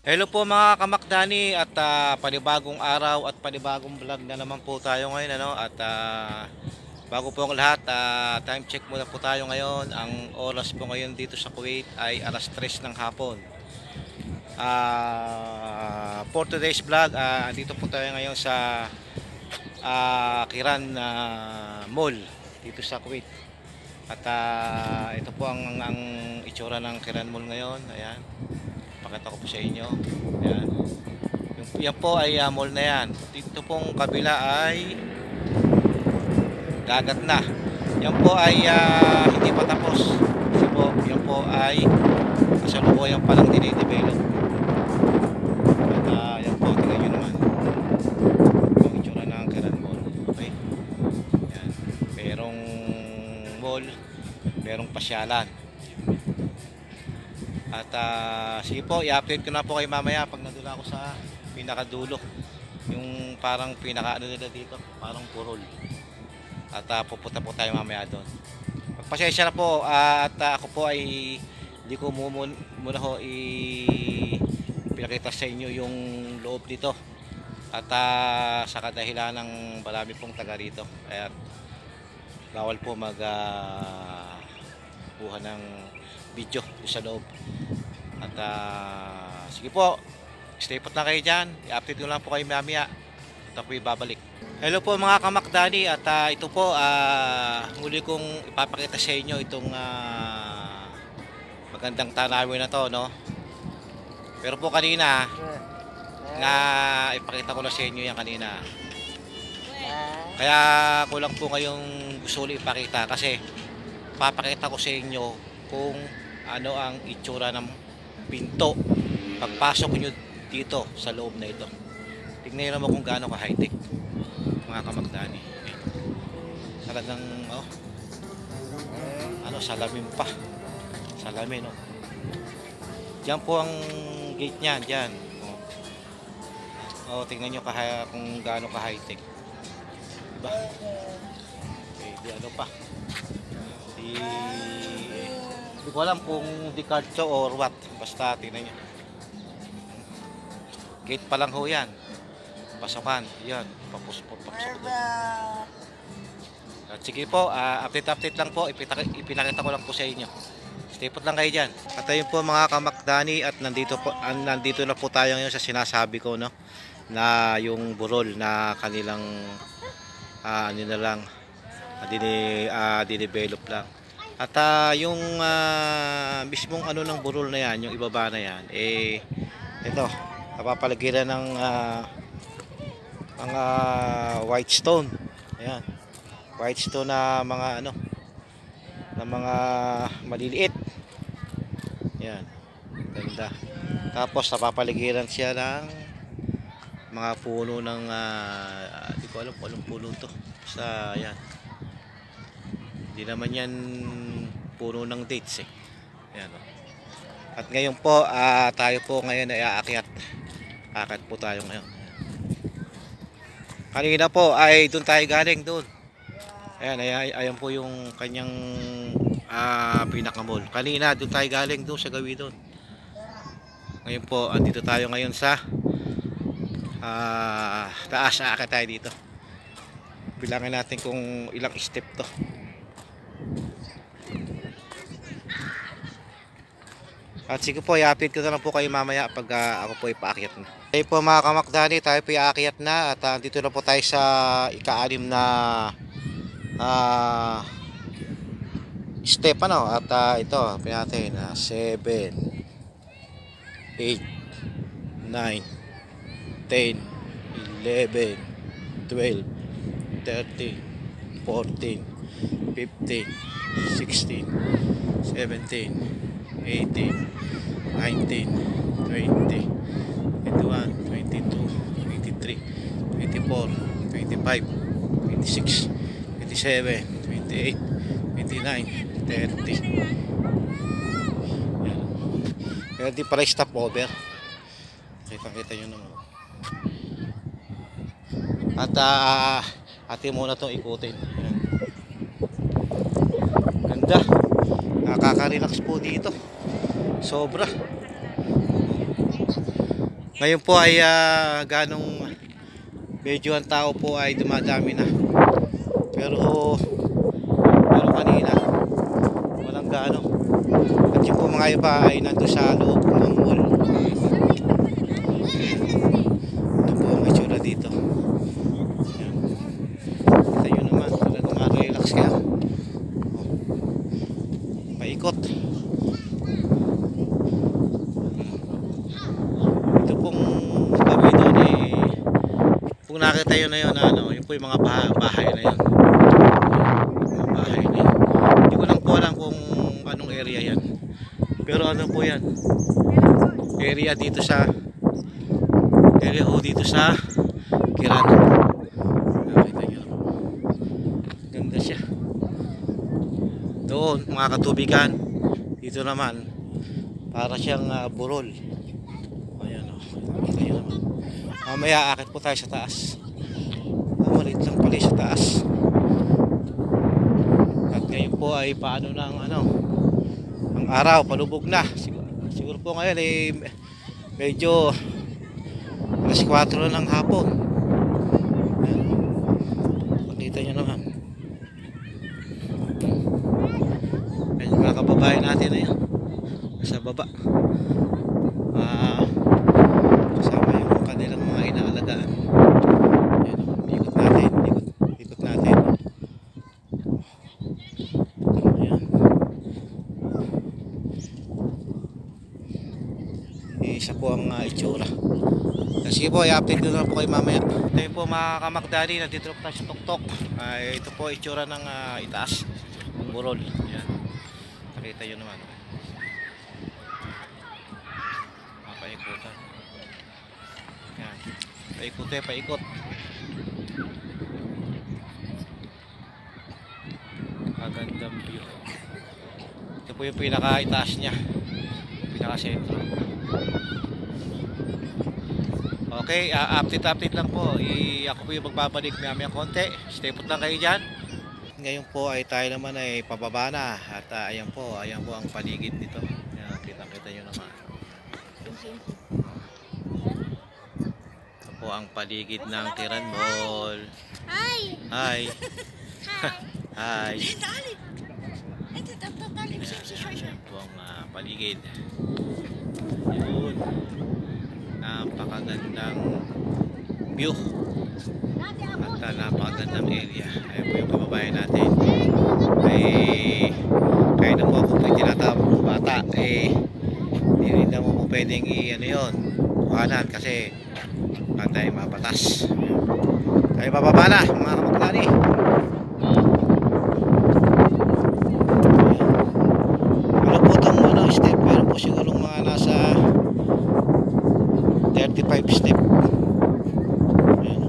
Hello po mga kamakdani at panibagong araw at panibagong vlog na naman po tayo ngayon at bago po ang lahat, time check muna po tayo ngayon. Ang oras po ngayon dito sa Kuwait ay alas 3 ng hapon. For today's vlog, dito po tayo ngayon sa Kiran Mall dito sa Kuwait. At ito po ang itsura ng Kiran Mall ngayon. Ayan, pakita ko po sa inyo. Ayan. Yan po ay mall na yan. Dito pong kabila ay dagat na. Yan po ay hindi pa tapos. Kasi po, yan po ay kasalukuyan pa lang dinidevelop. At yan po, tingnan nyo naman yung itsura ng Kiran Mall. Okay? Yan. Merong mall, merong pasyalan. At sige po, i-update ko na po kayo mamaya pag nandun ako sa pinakadulo, yung parang pinaka nila dito, parang burol. At pupunta po tayo mamaya doon. Magpasensya na po, at ako po ay hindi ko muna ho pinakita sa inyo yung loob dito. At sa kadahilan ng marami pong taga rito, at bawal po buha ng video sa loob. At sige po, stay put na kayo dyan. I-update ko lang po kayo mamaya at ako ibabalik. Hello po mga kamakdani, at ito po muli kong ipapakita sa inyo itong magandang tanawin na to, no? Pero po kanina na ipakita ko na sa inyo yan kanina, kaya ko lang po ngayong gusto ulit ipakita, kasi papakita ko sa inyo kung ano ang itsura ng pinto pagpasok nyo dito sa loob na ito. Tingnan nyo naman kung gaano ka high-tech mga kamakdani. Talagang salamin pa, salamin, no? Diyan po ang gate nya, diyan. Tingnan nyo kung gaano ka high-tech, diba? Okay, di ano pa, hindi ko alam kung Dicarto or what. Basta tingnan nyo, gate pa lang ho yan, pasokan yan, papasok doon. At sige po, update lang po, ipinakita ko lang po sa inyo. Stay put lang kayo dyan. At ayun po mga kamakdani, at nandito na po tayo ngayon sa sinasabi ko, no, na yung burol na kanilang ano na lang, dinevelop lang. At yung mismong ano ng burol na yan, yung ibaba na yan, ito, napapaligiran ng mga white stone. Ayan, white stone na mga na mga maliliit. Ayan, ganda. Tapos napapaligiran siya ng mga puno ng hindi ko alam kung anong puno to. Basta ayan, hindi naman yan puno ng dates Ayan, At ngayon po, tayo po ngayon ay aakyat po tayo ngayon. Kanina po ay doon tayo galing doon. Ayan, ayan po yung kanyang pinakamall. Kanina doon tayo galing doon sa gawi doon. Ngayon po, andito tayo ngayon sa taas. Aakyat tayo dito. Bilangin natin kung ilang step to. At sige po, i-update ko na lang po kayo mamaya pag ako po ipaakyat na. Okay po mga kamakdani, tayo po i-aakyat na, at dito na po tayo sa ika-6 na step, at ito, natin 7 8 9 10 11 12 13 14 15 16 17 18 19 20 21 22 23 24 25 26 27 28 29 30. Kaya di pala stop over. Kita nyo naman. At atin muna itong ikutin. Ganda, nakaka-relax po dito, sobra. Ngayon po ay ganong medyo ang tao po ay dumadami na. Pero kanina walang gaano. At yung po mga iba ay nandun sa loob ng mall. Ito po ang itsura dito. Ayan. Kita nyo naman, talagang relax kaya. Paikot. Ito pong kami doon eh, kung nakita yun na yun, yun po yung mga bahay na yun. Mga bahay na yun. Hindi ko lang po alam kung anong area yan. Pero ano po yan? Area dito sa Kiran. Nakita nyo. Ganda siya. Doon mga katubigan. Dito naman para siyang burol. Ayan o. Nakita nyo naman. Mamaya akit po tayo sa taas. Maliit lang pala sa taas. At ngayon po ay paano ng ang araw, palubog na. Siguro po ngayon ay medyo alas 4 na ng hapon. Pakita nyo naman. Ayan yung mga kababayan natin na yun. Nasa baba. Kasama yung kanilang mga inaalagaan. Ayan, ikot natin. Ikot natin. Ayan. Isa po ang itsura. Sige po, i-update ko na po kayo mamaya. Ito yung po mga kamakdali, nandito po tayo sa tuktok. Ito po itsura ng itaas ng burol. Ayan. Nakita nyo naman. Paikutan. Ayan. Paikot. Magandang view. Ito po yung pinaka-itaas niya. Pinaka-sentro. Okay, update lang po. Ako po yung magbabalik mamaya konti. Stay put lang kayo dyan. Ngayon po ay tayo naman ay pababa na. At ayan po ang paligid nito. Kita nyo naman. Ito po ang paligid ng Kiran Mall. Hi! Hi! Hi! Ayan po ang paligid. Yun. Napakagandang view at napakagandang area. Ayun po yung kababayan natin ay kaya na po ako po tinatawag ng bata hindi rin na mo pwedeng yun kuhanan kasi tayo mabatas. Tayo bababa na mga kamaklani. Ano po itong step, meron po sigurong mga nasa 35 step. Ayan.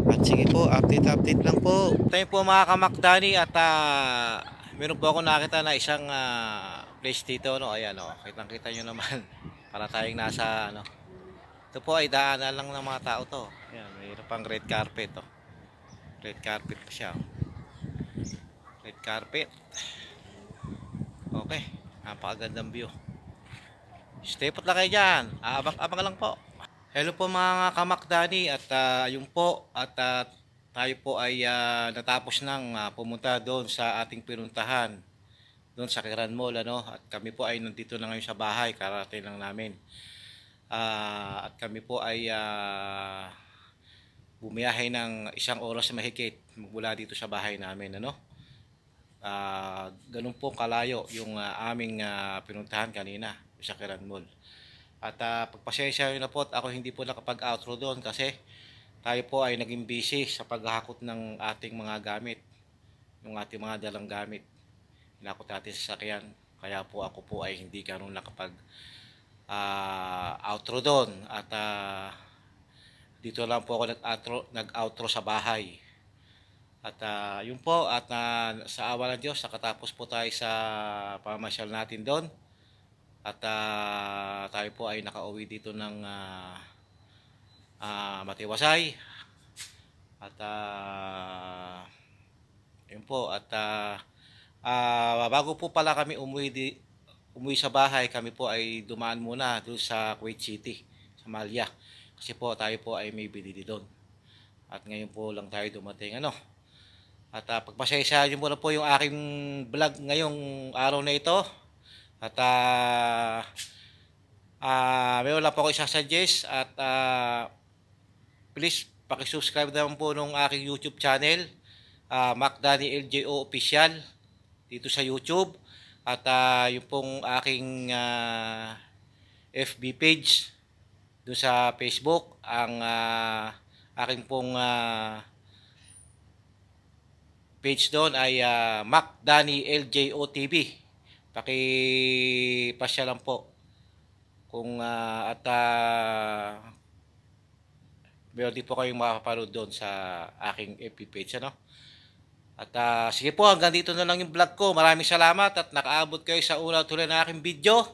At sige po, update lang po. Tayo po mga kamakdani at meron po ako nakita na isang place dito, ayan kitang-kita nyo naman. Para tayong nasa ito po ay daanan lang ng mga tao to. Ayan, mayroon pang red carpet Red carpet pa siya. Red carpet. Okay. Napakagandang view. Stay put lang kayo dyan. Abang lang po. Hello po mga kamakdani at yung po at tayo po ay natapos nang pumunta doon sa ating pinuntahan doon sa Kiran Mall at kami po ay nandito na ngayon sa bahay, karating lang namin. At kami po ay bumiyahe ng 1 oras mahigit mula dito sa bahay namin ganun po kalayo yung aming pinuntahan kanina sa Kiran Mall. At pagpasensya nyo na po at ako hindi po nakapag-outro doon kasi tayo po ay naging busy sa paghahakot ng ating mga gamit, yung ating mga dalang gamit. Hinakot natin sa sasakyan, kaya po ako po ay hindi ganun nakapag outro doon at dito lang po ako nag-outro sa bahay. At yun po at sa awa ng Diyos nakatapos po tayo sa pamasyal natin doon. At tayo po ay nakauwi dito ng matiwasay. At yun po at bago po pala kami umuwi sa bahay, kami po ay dumaan muna doon sa Kuwait City, sa Malia. Kasi po tayo po ay may binili doon. At ngayon po lang tayo dumating ano. At pagpasensyahan niyo muna po yung aking vlog ngayong araw na ito. At mayroon lang po ako isasuggest at please paki-subscribe naman po nung aking YouTube channel, Mac Danny LJO Official dito sa YouTube. At yung pong aking FB page doon sa Facebook, ang aking pong page doon ay Mac Danny LJO TV. Paki-pasya lang po kung meron din po kayong makapanood doon sa aking FB page ano. At sige po, hanggang dito na lang yung vlog ko. Maraming salamat at nakaabot kayo sa una tuloy na aking video.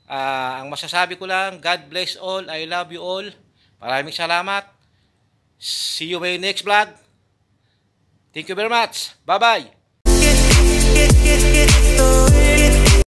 Ang masasabi ko lang, God bless all, I love you all. Maraming salamat. See you in my next vlog. Thank you very much. Bye-bye.